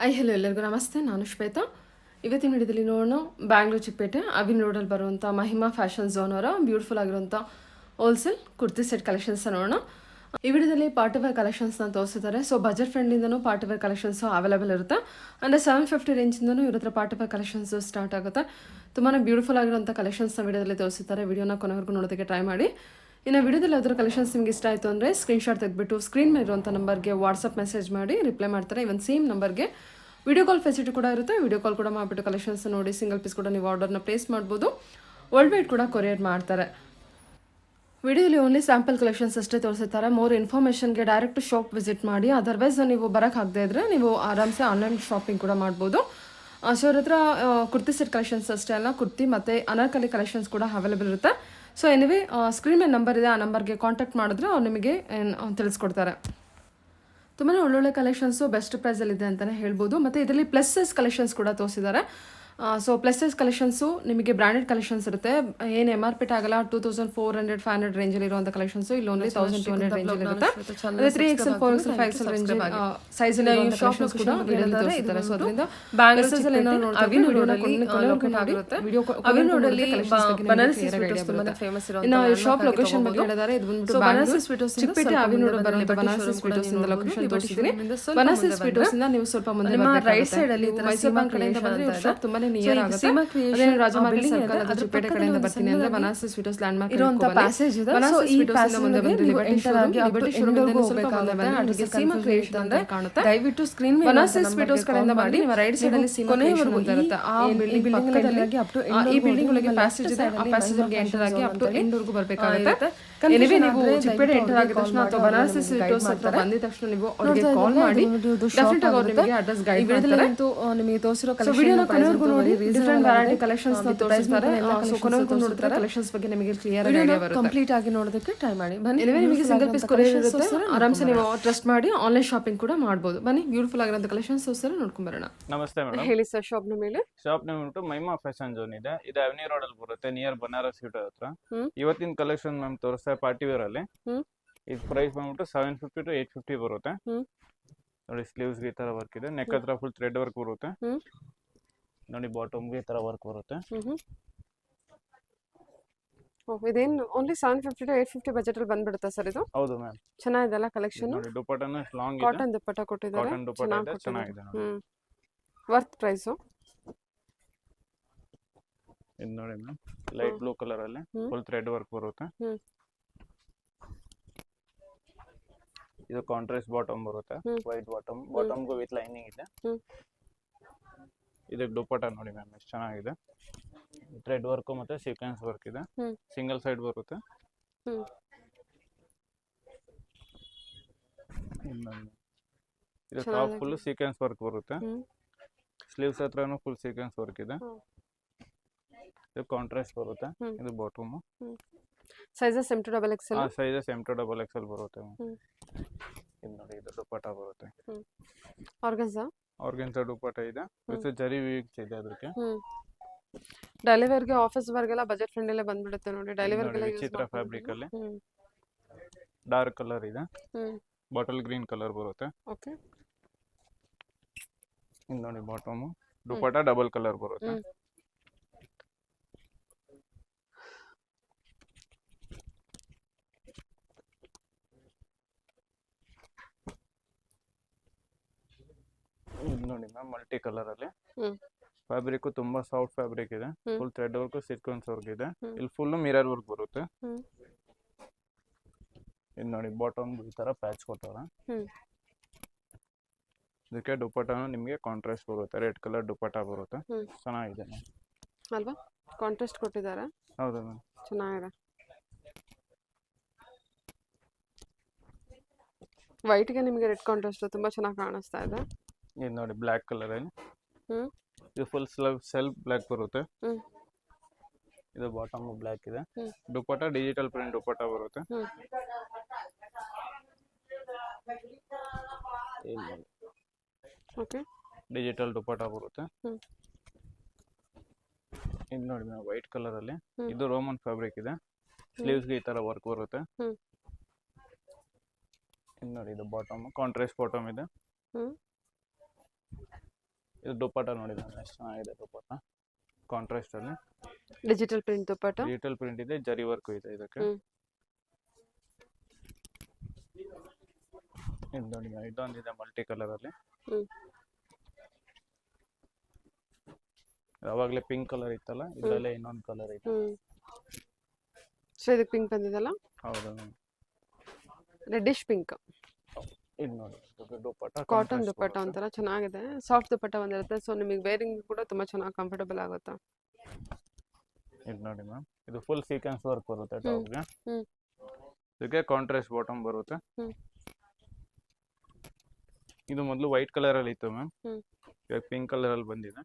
Hello ಎಲ್ಲರಿಗೂ ನಮಸ್ತೆ. ನಾನು ಶ್ವೇತಾ. ಇವತ್ತಿನ ವಿಡಿಯೋದಲ್ಲಿ ನೋಡೋಣ ಬ್ಯಾಂಗ್ಳೂರು ಚಿಕ್ಕಪೇಟೆ ಅವಿನ್ ರೋಡಲ್ಲಿ ಬರುವಂಥ ಮಹಿಮಾ ಫ್ಯಾಷನ್ ಝೋನ್ ಅವರ ಬ್ಯೂಟಿಫುಲ್ ಆಗಿರುವಂಥ ಹೋಲ್ಸೇಲ್ ಕುರ್ತಿ ಸೆಟ್ ಕಲೆಕ್ಷನ್ಸ್ ನೋಡೋಣ. ಈ ವಿಡಿಯೋದಲ್ಲಿ ಪಾರ್ಟಿ ವೇರ್ ಕಲೆಕ್ಷನ್ಸ್ನ ತೋರಿಸಿದ್ದಾರೆ. ಸೊ ಬಜೆಟ್ ಫ್ರೆಂಡ್ಲಿಂದನೂ ಪಾರ್ಟಿ ವೇರ್ ಕಲೆಕ್ಷನ್ಸು ಅವೈಲೇಬಲ್ ಇರುತ್ತೆ. ಅಂದರೆ 750 ರೇಂಜಿಂದನೂ ಇವ್ರ ಹತ್ರ ಪಾರ್ಟಿ ವೇರ್ ಕಲೆಕ್ಷನ್ಸು ಸ್ಟಾರ್ಟ್ ಆಗುತ್ತೆ. ತುಂಬಾ ಬ್ಯೂಟಿಫುಲ್ ಆಗಿರುವಂಥ ಕಲೆಕ್ಷನ್ಸ್ನ ವಿಡಿಯೋದಲ್ಲಿ ತೋರಿಸಿದ್ದಾರೆ. ವಿಡಿಯೋನ ಕೊನೆವರೆಗೂ ನೋಡೋದಕ್ಕೆ ಟ್ರೈ ಮಾಡಿ. ಇನ್ನು ವಿಡಿಯೋದಲ್ಲಿ ಅದರ ಕಲೆಕ್ಷನ್ಸ್ ನಿಮಗೆ ಇಷ್ಟ ಆಯಿತು ಅಂದರೆ ಸ್ಕ್ರೀನ್ಶಾಟ್ ತೆಗೆದುಬಿಟ್ಟು ಸ್ಕ್ರೀನ್ ಮೇಲೆ ಇರುವಂಥ ನಂಬರ್ಗೆ ವಾಟ್ಸಪ್ ಮೆಸೇಜ್ ಮಾಡಿ ರಿಪ್ಲೈ ಮಾಡ್ತಾರೆ. ಇವನ್ ಸೇಮ್ ನಂಬರ್ಗೆ ವಿಡಿಯೋ ಕಾಲ್ ಫೆಸಿಲಿಟಿ ಕೂಡ ಇರುತ್ತೆ. ವಿಡಿಯೋ ಕಾಲ್ ಕೂಡ ಮಾಡಿಬಿಟ್ಟು ಕಲೆಕ್ಷನ್ಸ್ ನೋಡಿ ಸಿಂಗಲ್ ಪೀಸ್ ಕೂಡ ನೀವು ಆರ್ಡರ್ನ ಪ್ಲೇಸ್ ಮಾಡ್ಬೋದು. ವರ್ಲ್ಡ್ ವೈಡ್ ಕೂಡ ಕೊರಿಯರ್ ಮಾಡ್ತಾರೆ. ವಿಡಿಯೋಲಿ ಓನ್ಲಿ ಸ್ಯಾಂಪಲ್ ಕಲೆಕ್ಷನ್ಸ್ ಅಷ್ಟೇ ತೋರಿಸಿರ್ತಾರೆ. ಮೋರ್ ಇನ್ಫಾರ್ಮೇಷನ್ಗೆ ಡೈರೆಕ್ಟ್ ಶಾಪ್ ವಿಸಿಟ್ ಮಾಡಿ. ಅದರ್ವೈಸ್ ನೀವು ಬರೋಕ್ಕಾಗದೇ ಇದ್ದರೆ ನೀವು ಆರಾಮ್ಸೆ ಆನ್ಲೈನ್ ಶಾಪಿಂಗ್ ಕೂಡ ಮಾಡ್ಬೋದು. ಸೊ ಅವ್ರ ಹತ್ರ ಕುರ್ತಿ ಸೆಟ್ ಕಲೆಕ್ಷನ್ಸ್ ಅಷ್ಟೇ ಅಲ್ಲ, ಕುರ್ತಿ ಮತ್ತು ಅನಾರ್ಕಲಿ ಕಲೆಕ್ಷನ್ಸ್ ಕೂಡ ಅವೈಲೇಬಲ್ ಇರುತ್ತೆ. ಸೊ ಎನಿವೇ ಸ್ಕ್ರೀನ್ ಮೇಲೆ ನಂಬರ್ ಇದೆ, ಆ ನಂಬರ್ಗೆ ಕಾಂಟ್ಯಾಕ್ಟ್ ಮಾಡಿದ್ರೆ ಅವ್ರು ನಿಮಗೆ ತಿಳಿಸ್ಕೊಡ್ತಾರೆ. ತುಂಬಾ ಒಳ್ಳೊಳ್ಳೆ ಕಲೆಕ್ಷನ್ಸು ಬೆಸ್ಟ್ ಪ್ರೈಸಲ್ಲಿದೆ ಅಂತಲೇ ಹೇಳ್ಬೋದು. ಮತ್ತು ಇದರಲ್ಲಿ ಪ್ಲಸ್ ಸೈಜ್ ಕಲೆಕ್ಷನ್ಸ್ ಕೂಡ ತೋರಿಸಿದ್ದಾರೆ. ಸೊ ಪ್ಲಸ್ ಸೈಜ್ ಕಲೆಕ್ಷನ್ಸು ನಿಮಗೆ ಬ್ರ್ಯಾಂಡೆಡ್ ಕಲೆಕ್ಷನ್ಸ್ ಇರುತ್ತೆ. ಏನು MRP ಆಗಲ್ಲ. 2400-500 ರೇಂಜಲ್ಲಿ ಇರುವಂಥ ಕಲೆಕ್ಷನ್ಸು ಇಲ್ಲಿ ಓನ್ಲಿ 1200 ರೇಂಜಲ್ಲಿ ಇರುತ್ತೆ. ಅದೇ 3XL 4XL 5XL ರೇಂಜ್ ಸೈಜಲ್ಲಿ ಶಾಪ್ಸ್ ಕೂಡ ವಿಡಿಯೋದಲ್ಲಿ ತೋರಿಸಿದ್ದಾರೆ. ಸೊ ಅದರಿಂದ ಬ್ಯಾಂಗ್ಳೂರಲ್ಲಿ ಏನೋ ನೋಡ್ತೀವಿ ಇನ್ನು ಶಾಪ್ ಲೊಕೇಶನ್ ಬಗ್ಗೆ ಹೇಳಿದ್ದಾರೆ. ಇದು ಬಂದ್ಬಿಟ್ಟು ಚಿಕ್ಕಪೇಟೆ ಅವಿನೋಡ್ ಬರುವಂಥ ಬನಾರಸಿ ಸ್ವೀಟ್ ಹೌಸ್ ಇಂದ ಲೊಕೇಶನ್ ತೋರಿಸಿದ್ದೀನಿ. ಬನಾರಸಿ ಸ್ವೀಟ್ ಹೌಸ್ ಇಂದ ನೀವು ಸ್ವಲ್ಪ ಮುಂದೆ ರೈಟ್ ಸೈಡ್ ಅಲ್ಲಿ ಮೈಸೂರು ಬ್ಯಾಂಕ್ ಕಡೆಯಿಂದ ಬಂದ್ರೆ ಇವ್ರ ಶಾಪ್ ತುಂಬಾನೇ ನಿಯರ್ ಆಗುತ್ತೆ. ಅದೇ ರಾಜಮಾರ್ಗ ಸರ್ಕಲ್ ಅಥವಾ ಚಿಕ್ಕಪೇಟೆ ಕಡೆಯಿಂದ ಬರ್ತೀನಿ ಅಂದ್ರೆ Banarasi sweet house land mark ಇರುವಂತ ಪ್ಯಾಸೇಜ್ ಇದೆ. ಸೊ ಈ ಪ್ಯಾಸೇಜ್ ಮುಂದೆ ಬಂದ್ರೆ ಲಿಬರ್ಟಿ ಶೋರೂಮ್ ಇಂದ ಸ್ವಲ್ಪ ಮುಂದೆ ಬಂದ್ರೆ ಅಲ್ಲಿಗೆ ಸೀಮಾ ಕ್ರಿಯೇಷನ್ ಅಂತ ಕಾಣುತ್ತೆ. ದಯವಿಟ್ಟು ಸ್ಕ್ರೀನ್ ಮೇಲೆ ಬನಾರಸಿ ಸ್ವೀಟ್ ಹೌಸ್ ಕಡೆಯಿಂದ ಮಾಡಿ ನೀವು ರೈಟ್ ಸೈಡ್ ಅಲ್ಲಿ ಸೀಮಾ ಕ್ರಿಯೇಷನ್ ಅಂತ ಇರುತ್ತೆ. ಆ ಬಿಲ್ಡಿಂಗ್ ಪಕ್ಕದಲ್ಲಿ ಈ ಬಿಲ್ಡಿಂಗ್ ಒಳಗೆ ಪ್ಯಾಸೇಜ್ ಇದೆ. ಆ ಪ್ಯಾಸೇಜ್ ಒಳಗೆ ಎಂಟರ್ ಆಗಿ ಅಪ್ ಟು ಎಂಡ್ ವರೆಗೂ ಬರಬೇಕಾಗುತ್ತೆ. ಎನಿವೇ ನೀವು ಚಿಕ್ಕಪೇಟೆ ಎಂಟರ್ ಆಗಿದ ತಕ್ಷಣ ಅಥವಾ ಬನಾರಸಿ ಸ್ವೀಟ್ ಹೌಸ್ ಹತ್ರ ಬಂದಿದ ತಕ್ಷಣ ನೀವು ಅವರಿಗೆ ಕಾಲ್ ಮಾಡಿ ಡೆಫಿನೆಟ್ ಆಗಿ ಅವರು ನಿಮಗೆ ಅಡ್ರೆಸ್ ಗೈಡ್ ಮಾಡ್ತಾರೆ. ನಿಮಗೆ ತೋರಿಸಿರೋ ಕಲೆಕ್ಷನ್ ವಿಡಿಯೋನ ಕೊನೆವರೆಗೂ ನೋಡಿ. ಡಿಫರೆಂಟ್ ವೆರೈಟಿ ಕಲೆಕ್ಷನ್ಸ್ ನ ತೋರಿಸ್ತಾರೆ. ಸೊ ಕೊನೆವರೆಗೂ ನೋಡಿದ್ರೆ ಕಲೆಕ್ಷನ್ಸ್ ಬಗ್ಗೆ ನಿಮಗೆ ಕ್ಲಿಯರ್ ಐಡಿಯಾ ಬರುತ್ತೆ. ಕಂಪ್ಲೀಟ್ ಆಗಿ ನೋಡೋದಕ್ಕೆ ಟ್ರೈ ಮಾಡಿ. ಬನ್ನಿ. ಎನಿವೇ ನಿಮಗೆ ಸಿಂಗಲ್ ಪೀಸ್ ಕೊರಿಯರ್ ಇರುತ್ತೆ. ಆರಾಮ್ಸೆ ನೀವು ಟ್ರಸ್ಟ್ ಮಾಡಿ ಆನ್ಲೈನ್ ಶಾಪಿಂಗ್ ಕೂಡ ಮಾಡಬಹುದು. ಬನ್ನಿ ಬ್ಯೂಟಿಫುಲ್ ಆಗಿರೋ ಕಲೆಕ್ಷನ್ಸ್ ಸರ್ ನೋಡ್ಕೊಂಡು ಬರೋಣ. ನಮಸ್ತೆ ಮೇಡಮ್. ಹೇಳಿ ಸರ್. ಶಾಪ್ ನ ಮೇಲೆ ಶಾಪ್ ನೇಮ್ ಬಂದ್ಬಿಟ್ಟು ಮಹಿಮಾ ಫ್ಯಾಷನ್ ಝೋನ್ ಇದೆ. ಇದು ಅವೆನ್ಯೂ ರೋಡ್ ಅಲ್ಲಿ ಬರುತ್ತೆ, ನಿಯರ್ ಬನಾರಸ್ ಸ್ವೀಟ್ ಹತ್ರ. ಇವತ್ತಿನ ಕಲೆಕ್ಷನ್ ಮ್ಯಾಮ್ ತೋರಿಸ್ತಾ ಪಾರ್ಟಿ ವೇರ್ ಅಲ್ಲಿ. ಇದು ಪ್ರೈಸ್ ಬಂದ್ಬಿಟ್ಟು 750 to 850 ಬರುತ್ತೆ. ನೋಡಿ ಸ್ಲೀವ್ಸ್ ಈ ತರ ವರ್ಕ್ ಇದೆ. ನೆಕ್ ಹತ್ರ ಫುಲ್ ಥ್ರೆಡ್ ವರ್ಕ್ ಬರುತ್ತೆ. ನೋಡಿ ಬಾಟಮ್ಗೆ ಈ ತರ ವರ್ಕ್ ಬರುತ್ತೆ. ಇದೇನು ಓನ್ಲಿ 750 to 850 ಬಜೆಟ್ ಅಲ್ಲಿ ಬಂದ್ಬಿಡುತ್ತಾ ಸರ್ ಇದು? ಹೌದು ಮ್ಯಾಮ್. ಚೆನ್ನಾಗಿದೆ ಅಲ್ಲ ಕಲೆಕ್ಷನ್. ನೋಡಿ ದುಪಟ್ಟಾನು ಲಾಂಗ್ ಇದೆ. ಕಾಟನ್ ದುಪಟ್ಟ ಕೊಟ್ಟಿದ್ದಾರೆ. ಕಾಟನ್ ದುಪಟ್ಟ ಇದೆ, ಚೆನ್ನಾಗಿದೆ ನೋಡಿ. ವರ್ತ್ ಪ್ರೈಸ್ ಇದು ನೋಡಿ ಮ್ಯಾಮ್, ಲೈಟ್ ಬ್ಲೂ ಕಲರ್ ಅಲ್ಲಿ ಫುಲ್ ಥ್ರೆಡ್ ವರ್ಕ್ ಬರುತ್ತೆ. ಇದು ಕಾಂಟ್ರಾಸ್ಟ್ ಬಾಟಮ್ ಬರುತ್ತೆ, ವೈಟ್ ಬಾಟಮ್ ಗು ವಿತ್ ಲೈನಿಂಗ್ ಇದೆ. ಇದು ದುಪಟ್ಟ ನೋಡಿ ಮ್ಯಾಮ್ ಎಷ್ಟು ಚೆನ್ನಾಗಿದೆ. ಥ್ರೆಡ್ ವರ್ಕ್ ಮತ್ತೆ ಸೀಕ್ವೆನ್ಸ್ ವರ್ಕ್ ಇದೆ. ಸಿಂಗಲ್ ಸೈಡ್ ಬರುತ್ತೆ. ಇದು ಟಾಪ್ ಫುಲ್ ಸೀಕ್ವೆನ್ಸ್ ವರ್ಕ್ ಬರುತ್ತೆ. ಸ್ಲೀವ್ಸ್ ಹತ್ರನೂ ಫುಲ್ ಸೀಕ್ವೆನ್ಸ್ ವರ್ಕ್ ಇದೆ. ಇದು ಕಾಂಟ್ರಾಸ್ಟ್ ಬರುತ್ತೆ. ಇದು bottom. Sizes M to XXL. Sizes M to XXL ಬರುತ್ತೆ. ಇದು ನೋಡಿ, ಇದು ದುಪಟ್ಟ ಬರುತ್ತೆ. ಆರ್ಗನ್ಸಾ ದುಪಟ್ಟ ಇದೆ. ವಿತ್ ಜರಿ ವೀವ್ಸ್ ಇದೆ ಅದಕ್ಕೆ. ಡೈಲಿ ವೇರ್ಗೆ ಆಫೀಸ್ ವರ್ಗೆಲ್ಲ ಬಜೆಟ್ ಫ್ರೆಂಡ್ಲಿ ಬಂದ್ಬಿಡುತ್ತೆ ನೋಡಿ. ಡೈಲಿ ವೇರ್ಗೆಲ್ಲ ಚಿತ್ರ ಫ್ಯಾಬ್ರಿಕ್ ಅಲ್ಲಿ ಡಾರ್ಕ್ ಕಲರ್ ಇದೆ. ಬಾಟಲ್ ಗ್ರೀನ್ ಕಲರ್ ಬರುತ್ತೆ. ಓಕೆ. ಇದು ನೋಡಿ ಬಾಟಮ್. ದುಪಟ್ಟ ಡಬಲ್ ಕಲರ್ ಬರುತ್ತೆ. ಇದು ನೋಡಿ ಮ್ಯಾಮ್, ಮಲ್ಟಿ ಕಲರ್ ಅಲ್ಲಿ ಫ್ಯಾಬ್ರಿಕ್ ತುಂಬಾ ಸಾಫ್ಟ್ ಫ್ಯಾಬ್ರಿಕ್ ಇದೆ. Full thread work, sequence work ಇದೆ. ಇಲ್ಲಿ ಫುಲ್ ಮಿರರ್ ವರ್ಕ್ ಬರುತ್ತೆ. ಇದು ನೋಡಿ ಬಾಟಮ್ ಈ ತರ ಪ್ಯಾಚ್ ಕೊಟ್ಟವ್ರೆ. ಇದಕ್ಕೆ ದುಪಟ್ಟಾನು ನಿಮಗೆ ಕಾಂಟ್ರಾಸ್ಟ್ ಬರುತ್ತೆ. ರೆಡ್ ಕಲರ್ ದುಪಟ್ಟ ಬರುತ್ತೆ. ಚೆನ್ನಾಗಿದೆ ಅಲ್ವಾ? ಕಾಂಟ್ರಾಸ್ಟ್ ಕೊಟ್ಟಿದ್ದಾರೆ. ಹೌದು ಮ್ಯಾಮ್, ಚೆನ್ನಾಗಿದೆ. ವೈಟ್ಗೆ ನಿಮಗೆ ರೆಡ್ ಕಾಂಟ್ರಾಸ್ಟ್ ತುಂಬಾ ಚೆನ್ನಾಗಿ ಕಾಣಿಸ್ತಾ ಇದೆ. ಇದು ನೋಡಿ ಬ್ಲ್ಯಾಕ್ ಕಲರ್ ಅಲ್ಲಿ. ಇದು ಫುಲ್ ಸೆಲ್ಫ್ ಬ್ಲ್ಯಾಕ್ ಬರುತ್ತೆ. ಇದು ಬಾಟಮ್ ಬ್ಲ್ಯಾಕ್ ಇದೆ. ದುಪಟ್ಟ ಡಿಜಿಟಲ್ ಪ್ರಿಂಟ್ ದುಪಟ್ಟ ಬರುತ್ತೆ. ಓಕೆ. ಡಿಜಿಟಲ್ ದುಪಟ್ಟ ಬರುತ್ತೆ. ಇದು ನೋಡಿ ಮ್ಯಾಮ್, ವೈಟ್ ಕಲರ್ ಅಲ್ಲಿ. ಇದು ರೋಮನ್ ಫ್ಯಾಬ್ರಿಕ್ ಇದೆ. ಸ್ಲೀವ್ಸ್ಗೆ ಈ ತರ ವರ್ಕ್ ಬರುತ್ತೆ. ಇದು ನೋಡಿ, ಇದು ಬಾಟಮ್ ಕಾಂಟ್ರಾಸ್ಟ್ ಬಾಟಮ್ ಇದೆ. ಇದು ದುಪ್ಪಟ್ಟ ನೋಡಿ ಮ್ಯಾಮ್ ಎಷ್ಟು ಚೆನ್ನಾಗಿದೆ ದುಪ್ಪಟ್ಟ ಕಾಂಟ್ರಾಸ್ಟ್ ಅಲ್ಲಿ ಡಿಜಿಟಲ್ ಪ್ರಿಂಟ್ ದುಪ್ಪಟ್ಟ. ಡಿಜಿಟಲ್ ಪ್ರಿಂಟ್ ಇದೆ, ಜರಿ ವರ್ಕ್ ಇದೆ ಇದಕ್ಕೆ. ಇದು ನೋಡಿ ಮ್ಯಾಮ್ ಇದೊಂದಿದೆ ಮಲ್ಟಿ ಕಲರ್ ಅಲ್ಲಿ. ಯಾವಾಗಲೇ ಪಿಂಕ್ ಕಲರ್ ಇತ್ತಲ್ಲ, ಇದರಲ್ಲೇ ಇನ್ನೊಂದು ಕಲರ್ ಇದೆ. ಸೊ ಇದಕ್ಕೆ ಪಿಂಕ್ ಬಂದಿದಲ್ಲ. ಹೌದು ಮ್ಯಾಮ್. Reddish pink. ಇದು ನೋಡಿ ದುಪ್ಪಟ್ಟ ಕಾಟನ್ ದುಪ್ಪಟ್ಟ ಒಂಥರ ಚೆನ್ನಾಗಿದೆ, ಸಾಫ್ಟ್ ದುಪ್ಪಟ್ಟ ಬಂದಿರುತ್ತೆ. ಸೊ ನಿಮಗೆ ವೇರಿಂಗ್ ಕೂಡ ತುಂಬಾ ಚೆನ್ನಾಗಿ ಕಂಫರ್ಟಬಲ್ ಆಗುತ್ತೆ. ಇದು ನೋಡಿ ಮ್ಯಾಮ್, ಇದು ಫುಲ್ ಸೀಕ್ವೆನ್ಸ್ ವರ್ಕ್ ಬರುತ್ತೆ ಟಾಪ್ಗೆ. ಇದಕ್ಕೆ ಕಾಂಟ್ರಾಸ್ಟ್ ಬಾಟಮ್ ಬರುತ್ತೆ. ಇದು ಮೊದಲು ವೈಟ್ ಕಲರ್ ಅಲ್ಲಿ ಇತ್ತು ಮ್ಯಾಮ್, ಇವಾಗ ಪಿಂಕ್ ಕಲರ್ ಅಲ್ಲಿ ಬಂದಿದೆ.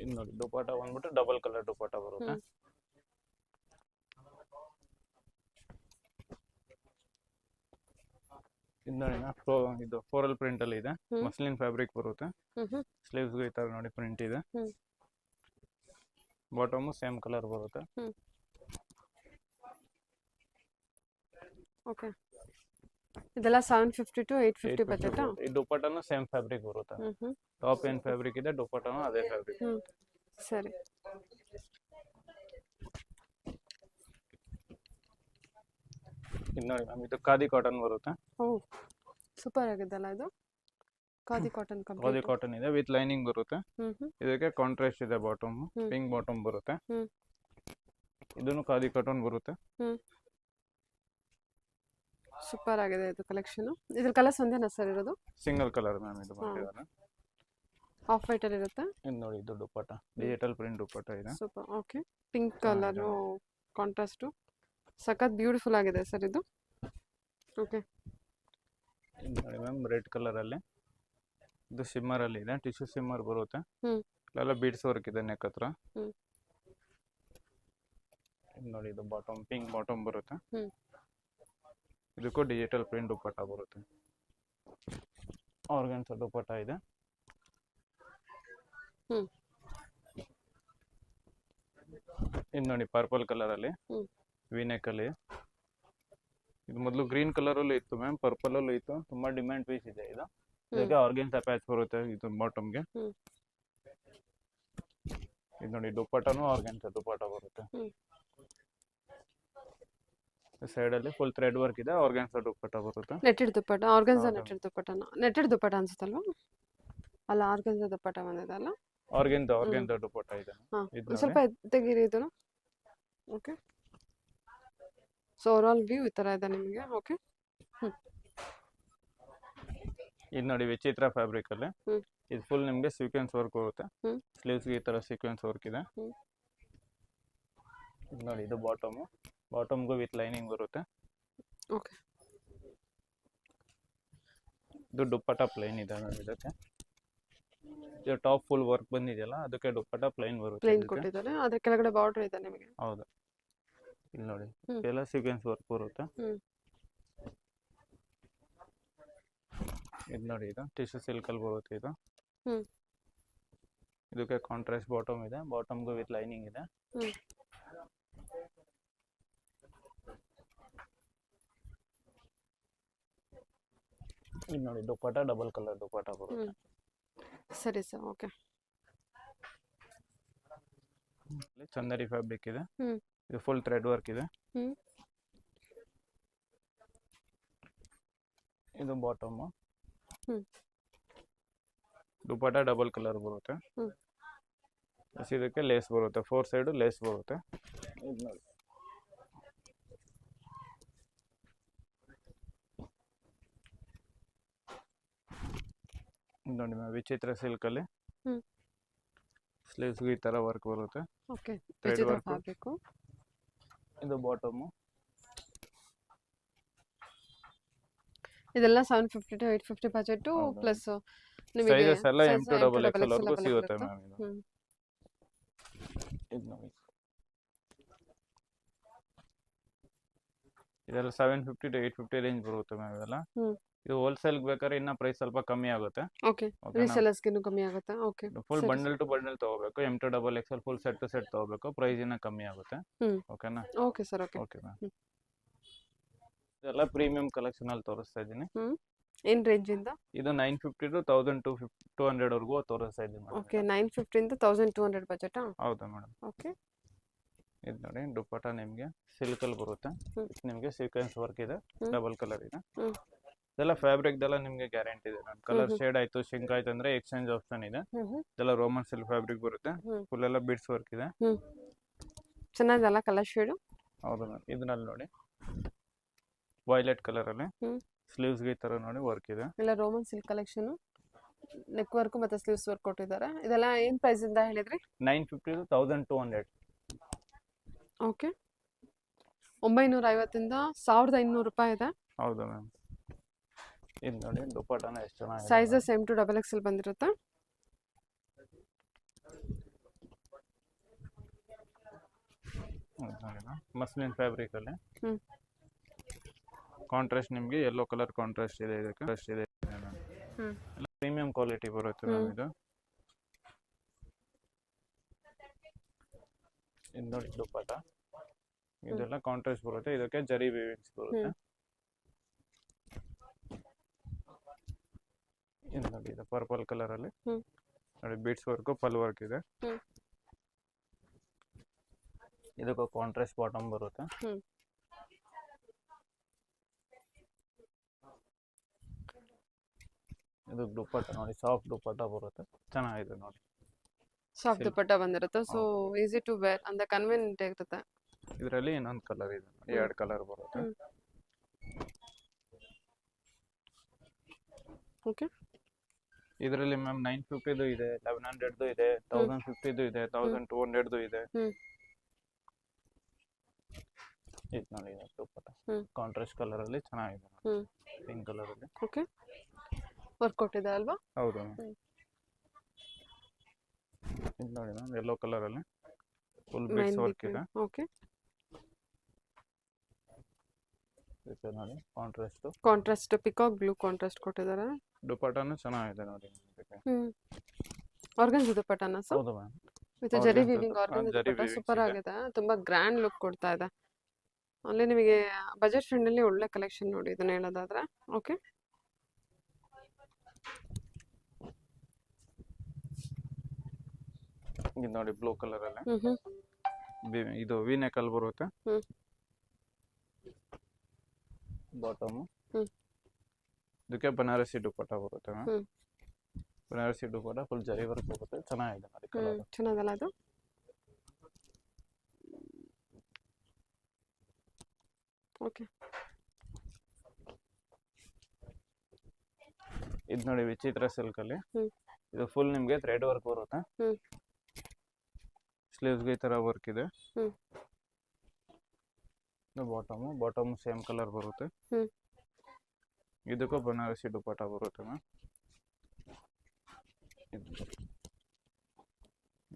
ಇದು ನೋಡಿ ದುಪ್ಪಟ್ಟ ಬಂದ್ಬಿಟ್ಟು ಡಬಲ್ ಕಲರ್ ದುಪ್ಪಟ್ಟ ಬರುತ್ತೆ. ಇದು ನೋಡಿ ಇದು ಫ್ಲೋರಲ್ ಪ್ರಿಂಟ್ ಅಲ್ಲಿ ಇದೆ, ಮಸ್ಲಿನ್ ಫ್ಯಾಬ್ರಿಕ್ ಬರುತ್ತೆ. ಸ್ಲೀವ್ಸ್ ಈ ತರ ನೋಡಿ ಪ್ರಿಂಟ್ ಇದೆ. ಬಾಟಮ್ ಸೇಮ್ ಕಲರ್ ಬರುತ್ತೆ. ಓಕೆ, ಇದೆಲ್ಲ 750 to 850 ಬಜೆಟ್. ಈ ದುಪ್ಪಟ್ಟನು ಸೇಮ್ ಫ್ಯಾಬ್ರಿಕ್ ಬರುತ್ತೆ. ಟಾಪ್ ಏನ್ ಫ್ಯಾಬ್ರಿಕ್ ಇದೆ, ದುಪ್ಪಟ್ಟನು ಅದೇ ಫ್ಯಾಬ್ರಿಕ್. ಸರಿ. ಇದು ನೋಡಿ ಮ್ಯಾಮ್, ಇದು ಖಾದಿ ಕಾಟನ್ ಬರುತ್ತೆ. ಓ ಸೂಪರ್ ಆಗಿದೆಲ್ಲ ಇದು. ಖಾದಿ ಕಾಟನ್ ಖಾದಿ ಕಾಟನ್ ಇದೆ ವಿತ್ ಲೈನಿಂಗ್ ಬರುತ್ತೆ. ಇದಕ್ಕೆ ಕಾಂಟ್ರಾಸ್ಟ್ ಇದೆ, ಬಾಟಮ್ ಪಿಂಕ್ ಬಾಟಮ್ ಬರುತ್ತೆ. ಇದನ್ನು ಖಾದಿ ಕಾಟನ್ ಬರುತ್ತೆ. ಸೂಪರ್ ಆಗಿದೆ ಇದು ಕಲೆಕ್ಷನ್. ಇದ್ರ ಕಲರ್ಸ್ ಒಂದೇನಾ ಸರ್ ಇರೋದು? ಸಿಂಗಲ್ ಕಲರ್ ಮ್ಯಾಮ್ ಇದು ಬಂದಿದೆ. ಆಫ್ ವೈಟ್ ಅಲ್ಲಿ ಇರುತ್ತೆ. ಇದು ನೋಡಿ ಇದು ದುಪ್ಪಟ್ಟ ಡಿಜಿಟಲ್ ಪ್ರಿಂಟ್ ದುಪ್ಪಟ್ಟ ಇದೆ. Super. Okay, pink colour contrast ಸಖತ್ ಬ್ಯೂಟಿಫುಲ್ ಆಗಿದೆ ಸರ್ ಇದು. ಓಕೆ, ಇದು ನೋಡಿ ಮ್ಯಾಮ್ ರೆಡ್ ಕಲರ್ ಅಲ್ಲಿ, ಇದು ಶಿಮ್ಮರ್ ಅಲ್ಲಿ ಇದೆ, ಟಿಶ್ಯೂ ಶಿಮ್ಮರ್ ಬರುತ್ತೆ. ಇಲ್ಲೆಲ್ಲ ಬೀಡ್ಸ್ ವರ್ಕ್ ಇದೆ ನೆಕ್ ಹತ್ರ. ಇದು ನೋಡಿ ಇದು ಬಾಟಮ್ ಪಿಂಕ್ ಬಾಟಮ್ ಬರುತ್ತೆ. ಇದಕ್ಕೂ ಡಿಜಿಟಲ್ ಪ್ರಿಂಟ್ ದುಪ್ಪಟ್ಟ ಬರುತ್ತೆ. ಆರ್ಗನ್ಸಾ ದುಪ್ಪಟ್ಟ ಇದೆ. ಇದು ನೋಡಿ ಪರ್ಪಲ್ ಕಲರ್ ಅಲ್ಲಿ ವಿನೆಕ್ ಅಲ್ಲಿ. ಇದು ಮೊದಲು ಗ್ರೀನ್ ಕಲರ್ ಅಲ್ಲೂ ಇತ್ತು ಮ್ಯಾಮ್, ಪರ್ಪಲ್ ಅಲ್ಲೂ ಇತ್ತು. ತುಂಬಾ ಡಿಮ್ಯಾಂಡ್ ಪೀಸ್ ಇದೆ ಇದು. ಇದಕ್ಕೆ ಆರ್ಗನ್ಸಾ ಪ್ಯಾಚ್ ಬರುತ್ತೆ ಇದು ಬಾಟಮ್ಗೆ. ಇದು ನೋಡಿ ದುಪ್ಪಟ್ಟನು ಆರ್ಗನ್ಸಾ ದುಪ್ಪಟ್ಟ ಬರುತ್ತೆ. ಸೈಡ್ ಅಲ್ಲಿ ಫುಲ್ ಥ್ರೆಡ್ ವರ್ಕ್ ಇದೆ, ಆರ್ಗನ್ಸಾ ದುಪ್ಪಟ್ಟ ಬರುತ್ತೆ. ನೆಟೆಡ್ ದುಪ್ಪಟ್ಟ, ಆರ್ಗನ್ಸಾ ನೆಟೆಡ್ ದುಪ್ಪಟ್ಟನ. ನೆಟೆಡ್ ದುಪ್ಪಟ್ಟ ಅನ್ಸುತ್ತಲ್ವಾ? ಅಲ್ಲ, ಆರ್ಗನ್ಸಾ ದುಪ್ಪಟ್ಟ ಬಂದಿದೆ ಅಲ್ಲ. ಆರ್ಗನ್ಸಾ ದುಪ್ಪಟ್ಟ ಇದೆ. ಸ್ವಲ್ಪ ತೆಗೀರಿ ಇದನ್ನು. Okay, so over all view ಈ ತರ ಇದೆ ನಿಮಗೆ. ಓಕೆ, ಇದು ನೋಡಿ ವಿಚಿತ್ರ ಫ್ಯಾಬ್ರಿಕ್ ಅಲ್ಲಿ. ಇದು ಫುಲ್ ನಿಮಗೆ ಸೀಕ್ವೆನ್ಸ್ ವರ್ಕ್ ಬರುತ್ತೆ. ಸ್ಲೀವ್ಸ್ ಈ ತರ ಸೀಕ್ವೆನ್ಸ್ ವರ್ಕ್ ಇದೆ. ಇದು ನೋಡಿ ಇದು ಬಾಟಮ್ಗೂ ವಿತ್ ಲೈನಿಂಗ್ ಬರುತ್ತೆ. ಓಕೆ, ಇದು ದುಪ್ಪಟ್ಟ ಪ್ಲೈನ್ ಇದೆ ನೋಡಿ ಇದಕ್ಕೆ. ಇದು ಟಾಪ್ ಫುಲ್ ವರ್ಕ್ ಬಂದಿದೆಯಲ್ಲ, ಅದಕ್ಕೆ ದುಪ್ಪಟ್ಟ ಪ್ಲೈನ್ ಬರುತ್ತೆ. ಪ್ಲೇನ್ ಕೊಟ್ಟಿದ್ದಾರೆ, ಅದರ ಕೆಳಗಡೆ ಬಾರ್ಡರ್ ಇದೆ ನಿಮಗೆ. ಹೌದು, ಇಲ್ಲಿ ನೋಡಿ ಎಲ್ಲ ಸೀಕ್ವೆನ್ಸ್ ವರ್ಕ್ ಬರುತ್ತೆ. ಇದು ನೋಡಿ ಇದು ಟಿಶ್ಯೂ ಸಿಲ್ಕ್ ಅಲ್ಲಿ ಬರುತ್ತೆ ಇದು. ಇದಕ್ಕೆ ಕಾಂಟ್ರಾಸ್ಟ್ ಬಾಟಮ್ ಇದೆ, ಬಾಟಮ್ಗೂ ವಿತ್ ಲೈನಿಂಗ್ ಇದೆ. ಇದು ನೋಡಿ ದುಪ್ಪಟ್ಟ ಡಬಲ್ ಕಲರ್ ದುಪ್ಪಟ್ಟ ಬರುತ್ತೆ. ಸರಿ ಸರ್. ಓಕೆ, ಚಂದರಿ ಫ್ಯಾಬ್ರಿಕ್ ಇದೆ. ಇದು ಫುಲ್ ಥ್ರೆಡ್ ವರ್ಕ್ ಇದೆ. ಇದು ಬಾಟಮ್, ದುಪ್ಪಟ್ಟ ಡಬಲ್ ಕಲರ್ ಬರುತ್ತೆ. ಇದಕ್ಕೆ ಲೇಸ್ ಬರುತ್ತೆ, 4 ಸೈಡ್ ಲೇಸ್ ಬರುತ್ತೆ. ಇದು ನೋಡಿ ನೋಡಿ ಮ್ಯಾಮ್ ವಿಚಿತ್ರ ಸಿಲ್ಕ್ ಅಲ್ಲಿ ಸ್ಲೀವ್ಸ್ ಈ ತರ ವರ್ಕ್ ಬರುತ್ತೆ. Okay, thread work. ಫ್ಯಾಬ್ರಿಕ್. ಇದು ಬಾಟಮ್. ಇದೆಲ್ಲ 750 to 850 ಬಜೆಟ್ ಪ್ಲಸ್ ನಿಮಗೆ ಸೈಜಸ್ ಎಲ್ಲ M to XXL ವರೆಗೂ ಸಿಗುತ್ತೆ ಮ್ಯಾಮ್ ಇದು. ಇದು ನೋಡಿ ಇದೆಲ್ಲ 750 to 850 ರೇಂಜ್ ಬರುತ್ತೆ ಮ್ಯಾಮ್ ಇದೆಲ್ಲ. ಇದು ಹೋಲ್ಸೇಲ್ ಬೇಕಾದ್ರೆ ಇನ್ನ ಪ್ರೈಸ್ ಸ್ವಲ್ಪ ಕಮ್ಮಿ ಆಗುತ್ತೆ. ಓಕೆ, ರೀಸೆಲ್ಲರ್ಸ್ ಗಿನ್ನು ಕಮ್ಮಿ ಆಗುತ್ತೆ. Okay, full bundle to bundle ತಗೋಬೇಕು, M to XXL full set to set ತಗೋಬೇಕು, ಪ್ರೈಸ್ ಇನ್ನ ಕಮ್ಮಿ ಆಗುತ್ತೆ. ಓಕೆನಾ? Okay sir. Okay, okay ma'am. ಇದೆಲ್ಲ ಪ್ರೀಮಿಯಂ ಕಲೆಕ್ಷನ್ ಅಲ್ಲಿ ತೋರಿಸ್ತಾ ಇದ್ದೀನಿ. ಏನು ರೇಂಜಿಂದ? ಇದು 950 ಟು 1200 ವರೆಗೂ ತೋರಿಸ್ತಾ ಇದ್ದೀನಿ madam. ಓಕೆ, 950 ಇಂದ 1200 ಬಜೆಟಾ? ಹೌದಾ ಮೇಡಮ್. ಓಕೆ. ಇದು ನೋಡಿ ದುಪ್ಪಟ್ಟ ನಿಮಗೆ ಸಿಲ್ಕ್ ಅಲ್ಲಿ ಬರುತ್ತೆ. ನಿಮಗೆ ಸೀಕ್ವೆನ್ಸ್ ವರ್ಕ್ ಇದೆ, ಡಬಲ್ ಕಲರ್ ಇದೆ. ಇದೆಲ್ಲ ಫ್ಯಾಬ್ರಿಕ್ ದೆಲ್ಲ ನಿಮಗೆ ಗ್ಯಾರಂಟಿ ಇದೆ. ನನ್ನ ಕಲರ್ ಶೇಡ್ ಆಯ್ತು, ಶಿಂಕ್ ಆಯ್ತು ಅಂದ್ರೆ ಎಕ್ಸ್ಚೇಂಜ್ ಆಪ್ಷನ್ ಇದೆ. ಇದೆಲ್ಲ ರೋಮನ್ ಸಿಲ್ಕ್ ಫ್ಯಾಬ್ರಿಕ್ ಬರುತ್ತೆ. ಫುಲ್ ಎಲ್ಲ ಬಿಡ್ಸ್ ವರ್ಕ್ ಇದೆ. ಚೆನ್ನಾಗಿದಲ್ಲ ಕಲರ್ ಶೇಡು? ಹೌದು ಮ್ಯಾಮ್. ಇದನ್ನಲ್ಲಿ ನೋಡಿ ವೈಲೆಟ್ ಕಲರ್ ಅಲ್ಲಿ ಸ್ಲೀವ್ಸ್ ಗೆ ಈ ತರ ನೋಡಿ ವರ್ಕ್ ಇದೆ. ಎಲ್ಲ Roman silk collection, neck work ಮತ್ತೆ ಸ್ಲೀವ್ಸ್ ವರ್ಕ್ ಕೊಟ್ಟಿದ್ದಾರೆ. ಇದೆಲ್ಲ ಏನ್ ಪ್ರೈಸ್ ಇಂದ ಹೇಳಿದ್ರಿ? 950 to 1200. ಓಕೆ. 950 ಇಂದ 1500 ರೂಪಾಯಿ ಇದೆ. ಹೌದು ಮ್ಯಾಮ್. ಇದು ನೋಡಿ ದುಪ್ಪಟ್ಟನ ಎಷ್ಟು ಚೆನ್ನಾಗಿದೆ. ಸೈಜಸ್ M to XXL ಬಂದಿರುತ್ತೆ. ಮಸ್ಲಿನ್ ಫ್ಯಾಬ್ರಿಕ್ ಅಲ್ಲಿ ಕಾಂಟ್ರಾಸ್ಟ್ ನಿಮಗೆ ಯೆಲ್ಲೋ ಕಲರ್ ಕಾಂಟ್ರಾಸ್ಟ್ ಇದೆ. ಇದಕ್ಕೆ ಪ್ರೀಮಿಯಂ ಕ್ವಾಲಿಟಿ ಬರುತ್ತೆ ಮ್ಯಾಮ್. ಇದು ನೋಡಿ ದುಪ್ಪಟ್ಟ, ಇದೆಲ್ಲ ಕಾಂಟ್ರಾಸ್ಟ್ ಬರುತ್ತೆ. ಇದಕ್ಕೆ ಜರಿ ವೀವಿಂಗ್ಸ್ ಬರುತ್ತೆ. ಇದು ನೋಡಿ ಇದು ಪರ್ಪಲ್ ಕಲರ್ ಅಲ್ಲಿ ನೋಡಿ ಬೀಡ್ಸ್ ವರ್ಕ್, ಪಲ್ ವರ್ಕ್ ಇದೆ. ಇದಕ್ಕೆ ಕಾಂಟ್ರಾಸ್ಟ್ ಬಾಟಮ್ ಬರುತ್ತೆ. ಇದು ದುಪ್ಪಟ್ಟ ನೋಡಿ, ಸಾಫ್ಟ್ ದುಪ್ಪಟ್ಟ ಬರುತ್ತೆ, ಚೆನ್ನಾಗಿದೆ ನೋಡಿ. ಸಾಫ್ಟ್ ದುಪ್ಪಟ್ಟ ಬಂದಿರುತ್ತೆ. ಸೊ ಈಸಿ ಟು ವೇರ್ ಅಂದ್ರೆ ಕನ್ವೀನಿಯಂಟ್ ಇರುತ್ತೆ. ಇದರಲ್ಲಿ ಇನ್ನೊಂದು ಕಲರ್ ಇದೆ ನೋಡಿ, 2 ಕಲರ್ ಬರುತ್ತೆ. ಓಕೆ. ಇದರಲ್ಲಿ ಮ್ಯಾಮ್ 950 ಇದೆ, 1100 ಇದೆ, 1050 ಇದೆ, 1200 ಇದೆ. ಇದು ನೋಡಿ ದುಪ್ಪಟ್ಟ ಕಾಂಟ್ರಾಸ್ಟ್ ಕಲರ್ ಅಲ್ಲಿ ಚೆನ್ನಾಗಿದೆ, ಪಿಂಕ್ ಕಲರ್ ಅಲ್ಲಿ. ಓಕೆ. ವರ್ಕ್ ಕೊಟ್ಟಿದೆ ಅಲ್ವಾ? ಹೌದು. ಇದು ನೋಡಿ ಮ್ಯಾಮ್ ಯೆಲ್ಲೋ ಕಲರ್ ಅಲ್ಲಿ ಫುಲ್ ಬಿಟ್ಸ್ ವರ್ಕ್ ಇದೆ. ಓಕೆ. ಇದು ನೋಡಿ ಕಾಂಟ್ರಾಸ್ಟ್ ಪಿಕಾಕ್ ಬ್ಲೂ ಕಾಂಟ್ರಾಸ್ಟ್ ಕೊಟ್ಟಿದ್ದಾರೆ. ದುಪ್ಪಟ್ಟನು ಚೆನ್ನಾಗಿದೆ ನೋಡಿ. ಆರ್ಗನ್ಜಾ ದುಪ್ಪಟ್ಟನ ಸರ್? ಹೌದು ma'am. With zari weaving organza dupatta super ಆಗಿದೆ. ತುಂಬಾ ಗ್ರ್ಯಾಂಡ್ ಲುಕ್ ಕೊಡ್ತಾ ಇದೆ. ಅಲ್ಲಿ ನಿಮಗೆ ಬಜೆಟ್ ಫ್ರೆಂಡ್ಲಿ ಒಳ್ಳೆ ಕಲೆಕ್ಷನ್ ನೋಡಿ ಇದನ್ನ ಹೇಳೋದಾದ್ರೆ. ಓಕೆ. ಇದು ನೋಡಿ ಬ್ಲೂ ಕಲರ್ ಅಲ್ಲಿ ಇದು ವಿ ನೆಕ್ ಅಲ್ಲಿ ಬರುತ್ತೆ. ಬಾಟಮ್ ಇದಕ್ಕೆ ಬನಾರಸಿ ದುಪ್ಪಟ್ಟ ಬರುತ್ತೆ ಮ್ಯಾಮ್. ಬನಾರಸಿ ದುಪ್ಪಟ್ಟ ಫುಲ್ ಜರಿ ವರ್ಕ್ ಬರುತ್ತೆ, ಚೆನ್ನಾಗಿದೆ ನೋಡಿ ಕಲರ್. ಚೆನ್ನಾಗಲ್ಲ ಅದು? ಓಕೆ. ಇದು ನೋಡಿ ವಿಚಿತ್ರ ಸಿಲ್ಕ್ ಅಲ್ಲಿ ಇದು ಫುಲ್ ನಿಮಗೆ ಥ್ರೆಡ್ ವರ್ಕ್ ಬರುತ್ತೆ. ಸ್ಲೀವ್ಸ್ ಗೆ ಈ ತರ ವರ್ಕ್ ಇದೆ. ಬಾಟಮ್ ಸೇಮ್ ಕಲರ್ ಬರುತ್ತೆ. ಇದಕ್ಕೂ ಬನಾರಸಿ ದುಪ್ಪಟ್ಟ ಬರುತ್ತೆ ಮ್ಯಾಮ್.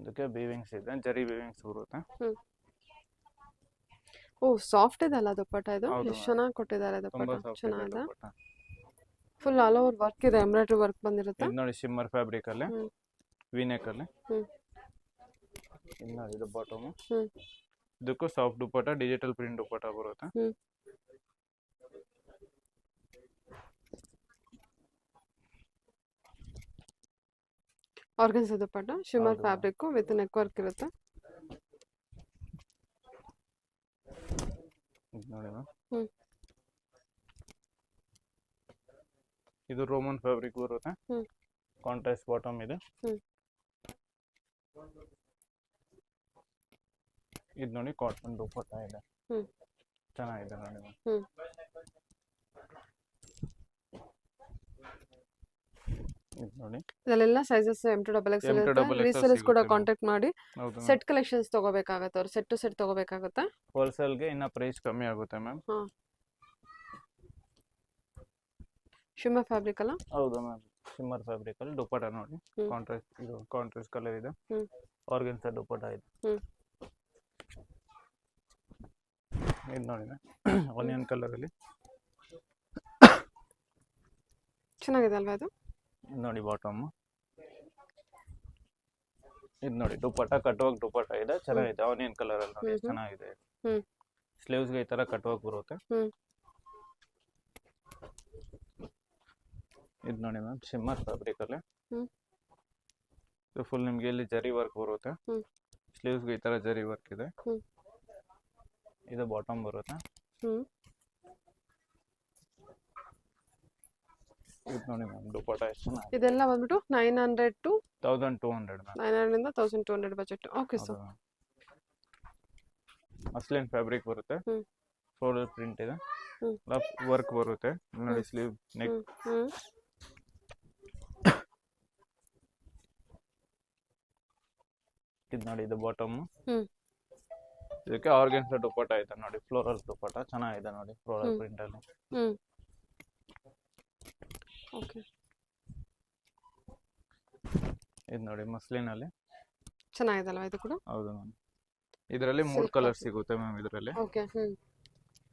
ಇದಕ್ಕೆ ವೀವಿಂಗ್ಸ್ ಇದೆ, ಜರಿ ವೀವಿಂಗ್ಸ್ ಬರುತ್ತೆ. ಓ, ಸಾಫ್ಟ್ ಇದೆ ಅಲ್ಲ ದುಪ್ಪಟ್ಟ ಇದು? ಎಷ್ಟು ಚೆನ್ನಾಗಿ ಕೊಟ್ಟಿದ್ದಾರೆ ದುಪ್ಪಟ್ಟ, ಚೆನ್ನಾಗಿದೆ. ಫುಲ್ ಆಲ್ ಓವರ್ ವರ್ಕ್ ಇದೆ, ಎಂಬ್ರಾಯ್ಡರಿ ವರ್ಕ್ ಬಂದಿರುತ್ತೆ. ಇದು ನೋಡಿ ಶಿಮ್ಮರ್ ಫ್ಯಾಬ್ರಿಕ್ ಅಲ್ಲಿ ವಿ ನೆಕ್ ಅಲ್ಲಿ. ಇದು ನೋಡಿ ಇದು ಬಾಟಮ್. ಇದಕ್ಕೂ ಸಾಫ್ಟ್ ದುಪ್ಪಟ್ಟ, ಡಿಜಿಟಲ್ ಪ್ರಿಂಟ್ ದುಪ್ಪಟ್ಟ ಬರುತ್ತೆ. Organza dupatta, shimmer fabric with neck work ಇರುತ್ತೆ. ನೋಡಿ ಇದು ರೋಮನ್ ಫ್ಯಾಬ್ರಿಕ್ ಬರುತ್ತೆ. ಕಾಂಟ್ರಾಸ್ಟ್ ಬಾಟಮ್ ಇದೆ. ಇದು ನೋಡಿ ಕಾಟನ್ ದುಪ್ಪಟ್ಟ ಇದೆ, ಚೆನ್ನಾಗಿದೆ ನೋಡಿ. ಇದು ನೋಡಿ ಇದೆಲ್ಲ ಸೈಜಸ್ M to XXL ಇರುತ್ತೆ. ರೀಸೇಲರ್ಸ್ ಕೂಡ ಕಾಂಟ್ಯಾಕ್ಟ್ ಮಾಡಿ ಸೆಟ್ ಕಲೆಕ್ಷನ್ಸ್ ತಗೋಬೇಕಾಗುತ್ತೆ. ಅವ್ರು ಸೆಟ್ ಟು ಸೆಟ್ ತಗೋಬೇಕಾಗುತ್ತೆ. ಹೋಲ್ಸೇಲ್ ಗೆ ಇನ್ನ ಪ್ರೈಸ್ ಕಮ್ಮಿ ಆಗುತ್ತೆ ಮ್ಯಾಮ್. ಶಿಮ್ಮರ್ ಫ್ಯಾಬ್ರಿಕ್ ಅಲ್ಲ? ಹೌದು ಮ್ಯಾಮ್. ಶಿಮ್ಮರ್ ಫ್ಯಾಬ್ರಿಕ್ ಅಲ್ಲಿ ದುಪ್ಪಟ್ಟ ನೋಡಿ, ಕಾಂಟ್ರಾಸ್ಟ್ ಇದು ಕಾಂಟ್ರಾಸ್ಟ್ ಕಲರ್ ಇದೆ. ಆರ್ಗನ್ಜಾ ದುಪ್ಪಟ್ಟ ಇದೆ. ಇದು ನೋಡಿ ಆನಿಯನ್ ಕಲರ್ ಅಲ್ಲಿ ಚೆನ್ನಾಗಿದೆ ಅಲ್ವಾ ಇದು? ನೋಡಿ ಬಾಟಮ್. ಇದು ನೋಡಿ ದುಪ್ಪಟ್ಟ ಕಟ್ವರ್ಕ್ ದುಪ್ಪಟ್ಟ ಇದೆ, ಚೆನ್ನಾಗಿದೆ. ಆನಿಯನ್ ಕಲರ್ ಅಲ್ಲಿ ನೋಡಿ ಚೆನ್ನಾಗಿದೆ. ಸ್ಲೀವ್ಸ್ ಗೆ ಈ ತರ ಕಟ್ವರ್ಕ್ ಬರುತ್ತೆ. ಇದು ನೋಡಿ ಮ್ಯಾಮ್ ಶಿಮ್ಮರ್ ಫ್ಯಾಬ್ರಿಕ್ ಅಲ್ಲಿ ಹ್ಮ್. ಇದು ಫುಲ್ ನಿಮ್ಗೆ ಇಲ್ಲಿ ಜರಿ ವರ್ಕ್ ಬರುತ್ತೆ. ಹ್ಮ್. ಸ್ಲೀವ್ಸ್ಗೆ ಈ ತರ ಜರಿ ವರ್ಕ್ ಇದೆ. ಹ್ಮ್. ಇದು ಬಾಟಮ್ ಬರುತ್ತೆ. ಹ್ಮ್. ಇದು ನೋಡಿ ಮ್ಯಾಮ್ ದುಪಟ್ಟ ಎಷ್ಟು ಚೆನ್ನಾಗಿದೆ. ಇದೆಲ್ಲ ಬಂದ್ಬಿಟ್ಟು 900 to 1200 ಮ್ಯಾಮ್. 900 ಇಂದ 1200 ಬಜೆಟ್. ಓಕೆ ಹೌದು ಸರ್. ಮ್ಯಾಮ್. ಮಸ್ಲಿನ್ ಫ್ಯಾಬ್ರಿಕ್ ಬರುತ್ತೆ. ಹ್ಮ್. ಫ್ಲೋರಲ್ ಪ್ರಿಂಟ್ ಇದೆ. ಹ್ಮ್. ವರ್ಕ್ ಬರುತ್ತೆ. ಇಲ್ಲಿ ನೋಡಿ ಸ್ಲೀವ್ ನೆಕ್. ಹ್ಮ್. ಇದು ನೋಡಿ ಇದು ಬಾಟಮ್. ಹ್ಮ್. ಇದಕ್ಕೆ ಆರ್ಗನ್ಸಾ ದುಪಟ್ಟ ಇದೆ ನೋಡಿ, ಫ್ಲೋರಲ್ ದುಪಟ್ಟ ಚೆನ್ನಾಗಿದೆ ನೋಡಿ, ಫ್ಲೋರಲ್ ಪ್ರಿಂಟ್ ಅಲ್ಲಿ. ಹ್ಮ್. ಓಕೆ. ಇದು ನೋಡಿ ಮಸ್ಲಿನ್ ಅಲ್ಲಿ. ಚೆನ್ನಾಗಿದಲ್ವಾ ಇದು ಕೂಡ? ಹೌದು ಮ್ಯಾಮ್. ಇದರಲ್ಲಿ 3 ಕಲರ್ ಸಿಗುತ್ತೆ ಮ್ಯಾಮ್ ಇದರಲ್ಲಿ. ಓಕೆ. ಹ್ಮ್.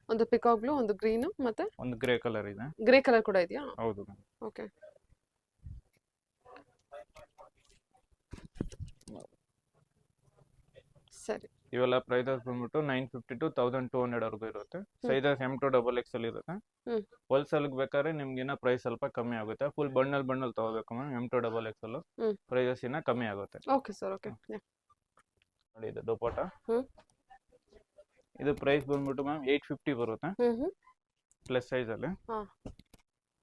ಒಂದು ಪಿಕಾಕ್ ಬ್ಲೂ, ಒಂದು ಗ್ರೀನ್, ಮತ್ತೆ ಒಂದು ಗ್ರೇ ಕಲರ್ ಇದೆ. ಗ್ರೇ ಕಲರ್ ಕೂಡ ಇದೆಯಾ? ಹೌದು ಮ್ಯಾಮ್. ಓಕೆ. ಸರಿ. ಇವೆಲ್ಲ ಪ್ರೈಸಸ್ ಬಂದ್ಬಿಟ್ಟು 950 to 1200 ವರೆಗೂ ಇರುತ್ತೆ. ಸೈಜಸ್ M to XXL ಇರುತ್ತೆ. ಹ್ಮ್. ಹೋಲ್ಸೇಲ್ ಬೇಕಾದ್ರೆ ನಿಮ್ಗೆ ಇನ್ನ ಪ್ರೈಸ್ ಸ್ವಲ್ಪ ಕಮ್ಮಿ ಆಗುತ್ತೆ. ಫುಲ್ ಬಂಡಲ್ ತಗೋಬೇಕು ಮ್ಯಾಮ್ M to XXL. ಹ್ಮ್. ಪ್ರೈಸಸ್ ಇನ್ನ ಕಮ್ಮಿ ಆಗುತ್ತೆ. Okay sir. ಓಕೆ. ನೋಡಿ ಇದು ದುಪಟ್ಟ. ಹ್ಮ್. ಇದು ಪ್ರೈಸ್ ಬಂದ್ಬಿಟ್ಟು ಮ್ಯಾಮ್ 850 ಬರುತ್ತೆ ಹ್ಮ್. ಪ್ಲಸ್ ಸೈಜ್ ಅಲ್ಲಿ.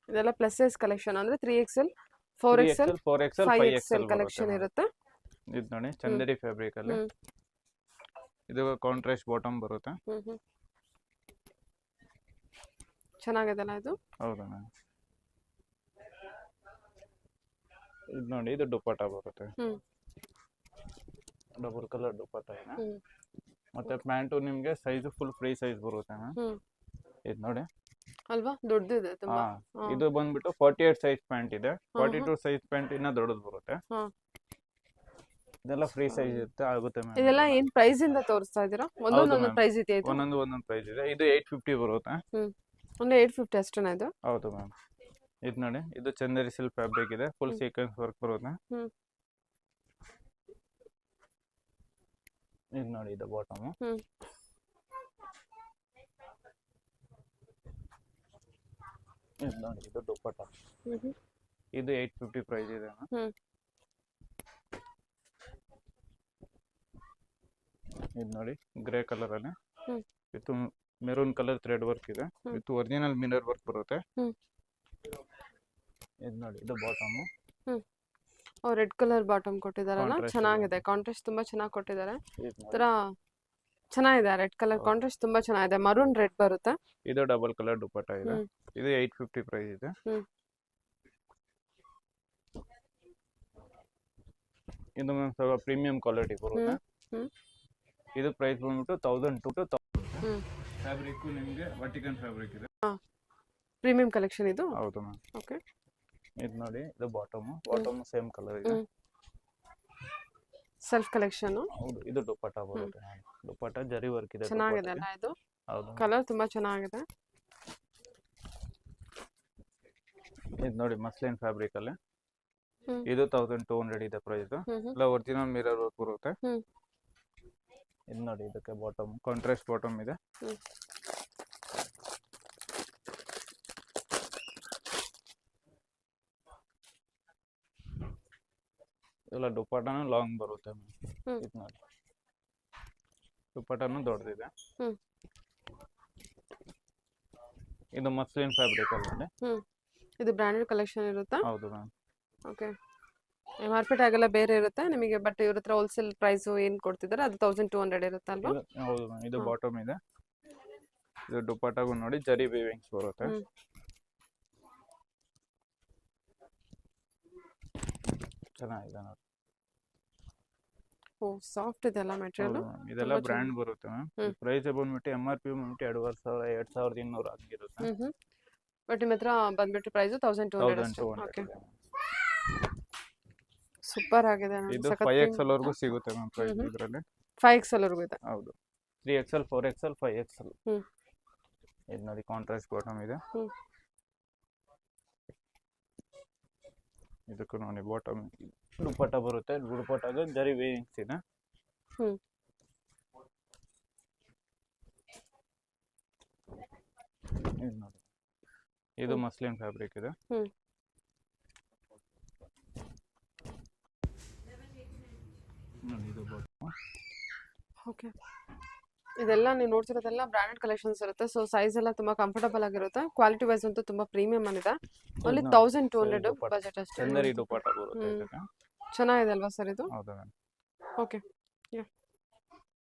ಇದೆಲ್ಲ ಪ್ಲಸ್ ಸೈಜ್ ಕಲೆಕ್ಷನ್ ಅಂದ್ರೆ 3XL, 4XL, 4XL, 5XL 5XL collection ಇರುತ್ತೆ. ಇದು ನೋಡಿ ಚಂದೇರಿ ಫ್ಯಾಬ್ರಿಕ್ ಅಲ್ಲಿ. ಇದು ಕಾಂಟ್ರಾಸ್ಟ್ ಬಾಟಮ್ ಬರುತ್ತೆ. ಚೆನ್ನಾಗಿದೆಲ್ಲ ಇದು? ಹೌದಾ ಮ್ಯಾಮ್. ಇದು ನೋಡಿ ಇದು ದುಪಟ್ಟ ಬರುತ್ತೆ. ಡಬಲ್ ಕಲರ್ ದುಪಟ್ಟ ಇದೆ. ಮತ್ತೆ ಪ್ಯಾಂಟು ನಿಮ್ಗೆ ಸೈಜ್ ಫುಲ್ ಫ್ರೀ ಸೈಜ್ ಬರುತ್ತೆ ಮ್ಯಾಮ್. ಇದು ನೋಡಿ ಅಲ್ವಾ, ದೊಡ್ಡದಿದೆ ತುಂಬಾ. ಇದು ಬಂದ್ಬಿಟ್ಟು 48 ಸೈಜ್ ಪ್ಯಾಂಟ್ ಇದೆ. 42 ಸೈಜ್ ಪ್ಯಾಂಟ್ ಇನ್ನ ದೊಡ್ಡದು ಬರುತ್ತೆ. ಇದೆಲ್ಲ ಫ್ರೀ ಸೈಜ್ ಇರುತ್ತೆ, ಆಗುತ್ತೆ ಮ್ಯಾಮ್. ಇದೆಲ್ಲ ಏನ್ ಪ್ರೈಸ್ ಇಂದ ತೋರಿಸ್ತಾ ಇದೀರಾ? ಒಂದೊಂದು ಪ್ರೈಸ್ ಇದೆ ಇದು? ಒಂದೊಂದು ಪ್ರೈಸ್ ಇದೆ. ಇದು 850 ಬರುತ್ತೆ. ಒಂದು 850 ಅಷ್ಟೇನಾ ಇದು? ಹೌದು ಮ್ಯಾಮ್. ಇದು ನೋಡಿ ಇದು ಚಂದೇರಿ ಸಿಲ್ಕ್ ಫ್ಯಾಬ್ರಿಕ್ ಇದೆ. ಫುಲ್ ಸೀಕ್ವೆನ್ಸ್ ವರ್ಕ್ ಬರುತ್ತೆ. ಇದು ನೋಡಿ ಇದು ಬಾಟಮ್. ಇದು ನೋಡಿ ಇದು ದುಪಟ್ಟ. ಇದು 850 ಪ್ರೈಸ್ ಇದೆ. ಇದು ನೋಡಿ ಗ್ರೇ ಕಲರ್ ಅಲ್ಲಿ with maroon colour thread work ಇದೆ. ವಿತ್ ಒರಿಜಿನಲ್ ಮಿರರ್ ವರ್ಕ್ ಬರುತ್ತೆ. ಇದು ನೋಡಿ ಇದು ಬಾಟಮ್. ರೆಡ್ ಕಲರ್ ಬಾಟಮ್ ಕೊಟ್ಟಿದಾರಲ್ಲ, ಚೆನ್ನಾಗಿದೆ. ಕಾಂಟ್ರಾಸ್ಟ್ ತುಂಬಾ ಚೆನ್ನಾಗಿ ಕೊಟ್ಟಿದ್ದಾರೆ. ತರ ಚೆನ್ನಾಗಿದೆ. ರೆಡ್ ಕಲರ್ ಕಾಂಟ್ರಾಸ್ಟ್ ತುಂಬಾ ಚೆನ್ನಾಗಿದೆ. ಮರೂನ್ ರೆಡ್ ಬರುತ್ತೆ. ಇದು ಡಬಲ್ ಕಲರ್ ದುಪಟ್ಟ ಇದೆ. ಇದು 850 ಪ್ರೈಸ್ ಇದೆ. ಇದು ಮ್ಯಾಮ್ ಸ್ವಲ್ಪ ಪ್ರೀಮಿಯಂ ಕ್ವಾಲಿಟಿ ಬರುತ್ತೆ. ಇದು ಪ್ರೈಸ್ ಬಂದ್ಬಿಟ್ಟು 1002 to 1000. ಫ್ಯಾಬ್ರಿಕ್ ನಿಮಗೆ ವರ್ಟಿಕನ್ ಫ್ಯಾಬ್ರಿಕ್ ಇದೆ. ಪ್ರೀಮಿಯಂ ಕಲೆಕ್ಷನ್ ಇದು? ಹೌದು ಮ್ಯಾಮ್. ಓಕೆ. ಇದು ನೋಡಿ ಇದು ಬಾಟಮ್ ಸೇಮ್ ಕಲರ್ ಇದೆ. Self collection. ಹೌದು. ಇದು ದುಪಟ್ಟ ಬರುತ್ತೆ. ದುಪಟ್ಟ ಜರಿ ವರ್ಕ್ ಇದೆ. ಚೆನ್ನಾಗಿದೆ ಅಲ್ಲ ಇದು? ಹೌದು. ಕಲರ್ ತುಂಬಾ ಚೆನ್ನಾಗಿದೆ. ಇದು ನೋಡಿ ಮಸ್ಲಿನ್ ಫ್ಯಾಬ್ರಿಕ್ ಅಲ್ಲಿ. ಇದು 1200 ಇದೆ ಪ್ರೈಸ್. ಇಲ್ಲ ಒರಿಜಿನಲ್ ಮಿರರ್ ವರ್ಕ್ ಬರುತ್ತೆ. ಇದು ನೋಡಿ ಇದಕ್ಕೆ ಬಾಟಮ್ ಕಾಂಟ್ರಾಸ್ಟ್ ಬಾಟಮ್ ಇದೆ. ಇದೆಲ್ಲ ದುಪಟ್ಟನು ಲಾಂಗ್ ಬರುತ್ತೆ. ಇದು ನೋಡಿ ದುಪಟ್ಟನು ದೊಡ್ಡದಿದೆ. ಇದು ಮಸ್ಲಿನ್ ಫ್ಯಾಬ್ರಿಕ್ ಅಲ್ಲಿ. ಇದು ಬ್ರಾಂಡೆಡ್ ಕಲೆಕ್ಷನ್ ಇರುತ್ತಾ? ಹೌದು ಮ್ಯಾಮ್. ಓಕೆ. ಮಾರ್ಕೆಟ್ ಆಗೆಲ್ಲ ಬೇರೆ ಇರುತ್ತೆ ನಿಮಗೆ, ಬಟ್ ಇವ್ರ ಹತ್ರ ಹೋಲ್ಸೇಲ್ ಪ್ರೈಸ್ ಏನ್ ಕೊಡ್ತಿದ್ದಾರೆ ಅದು 1200 ಇರುತ್ತೆ ಅಲ್ವಾ? ಹೌದು ಮ್ಯಾಮ್. ಇದು ಬಾಟಮ್ ಇದೆ. ಇದು ದುಪಟ್ಟಗೂ ನೋಡಿ ಜರಿ ವೀವಿಂಗ್ಸ್ ಬರುತ್ತೆ. ಚೆನ್ನಾಗಿದೆ ನೋಡಿ. ಓ, ಸಾಫ್ಟ್ ಇದೆ ಅಲ್ಲ ಮೆಟೀರಿಯಲ್? ಇದೆಲ್ಲ ಬ್ರ್ಯಾಂಡ್ ಬರುತ್ತೆ ಮ್ಯಾಮ್. ಪ್ರೈಸ್ ಬಂದ್ಬಿಟ್ಟು MRP ಬಂದ್ಬಿಟ್ಟು 2200 ಆಗಿರುತ್ತೆ. ಬಟ್ ನಿಮ್ಮ ಹತ್ರ ಬಂದ್ಬಿಟ್ಟು ಪ್ರೈಸ್ 1200. ಓಕೆ. ಸೂಪರ್ ಆಗಿದೆ. ಇದು 5XL ವರೆಗೂ ಸಿಗುತ್ತೆ ಮ್ಯಾಮ್ ಪ್ರೈಸ್ ಇದರಲ್ಲಿ. 5XL ವರೆಗೂ ಇದೆ? ಹೌದು. 3XL, 4XL, 5XL. ಇದು ನೋಡಿ ಕಾಂಟ್ರಾಸ್ಟ್ ಬಾಟಮ್ ಇದೆ. ಇದಕ್ಕೂ ನೋಡಿ ಬಾಟಮ್ ದುಪಟ್ಟ ಬರುತ್ತೆ. ದುಪಟ್ಟಾಗ ಜರಿ ವೇವಿಂಗ್ಸ್ ಇದೆ. ಇದು ನೋಡಿ ಇದು ಮಸ್ಲಿನ್ ಫ್ಯಾಬ್ರಿಕ್ ಇದೆ. ನೋಡಿ ಇದು ಓಕೆ, ಇದೆಲ್ಲ ನೀವು ನೋಡ್ತಿರೋದೆಲ್ಲ ಬ್ರಾಂಡೆಡ್ ಕಲೆಕ್ಷನ್ಸ್ ಇರುತ್ತೆ. ಸೊ ಸೈಜ್ ಎಲ್ಲ ತುಂಬಾ ಕಂಫರ್ಟಬಲ್ ಆಗಿರುತ್ತೆ. ಕ್ವಾಲಿಟಿ ವೈಸ್ ಅಂತೂ ತುಂಬಾ ಪ್ರೀಮಿಯಂ ಇದೆ. ಓನ್ಲಿ 1200 ಬಜೆಟ್ ಅಷ್ಟೇ. ಚಂದರಿ ದುಪ್ಪಟ್ಟ ಬರುತ್ತೆ ಇದಕ್ಕೆ. ಚೆನ್ನಾಗಿದೆ ಅಲ್ವಾ ಸರ್ ಇದು? ಹೌದಾ ಮ್ಯಾಮ್. ಓಕೆ,